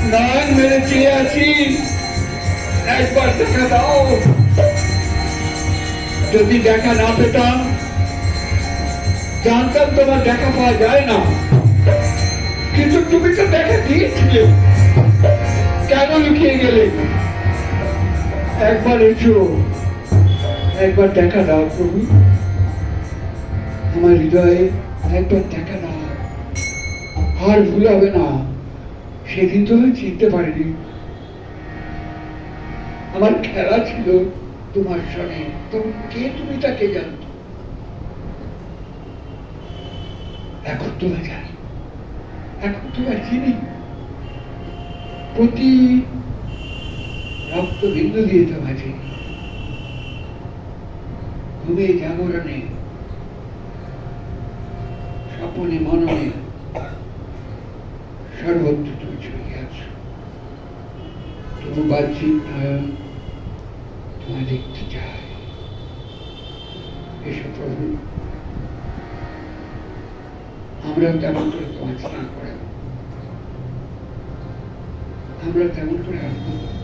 নয়ন মেরে চেয়ে আছি, একবার দেখা দাও। যদি দেখা না পেতাম, জানতাম তোমার দেখা পাওয়া যায় না, কিন্তু তুমি তো দেখা দিয়েছিলে, কেন লুকিয়ে গেলে? একবার এসো, একবার দেখা দাও প্রভু, আমার হৃদয়ে একবার দেখা দাও। আর ভুল হবে না, সেদিন তো আমি চিনতে পারিনি। আমার খেলা ছিল তোমার সঙ্গে, তখন কে তুমি তাকে জানতো? এখন তোমায় জানি, এখন তোমায় চিনি, প্রতি রক্ত বিন্দু দিয়ে তোমায় চিনি। ঘুমে জাগরণে, স্বপনে মননে, সর্বত্র তুমি ছড়িয়ে আছো। তবু বাহ্যিক নয়ন তোমায় দেখতে চায়। এসব প্রভু, আমরা তেমন করে তোমায় স্নান করাবো, আমরা তেমন করে আনন্দ করবো।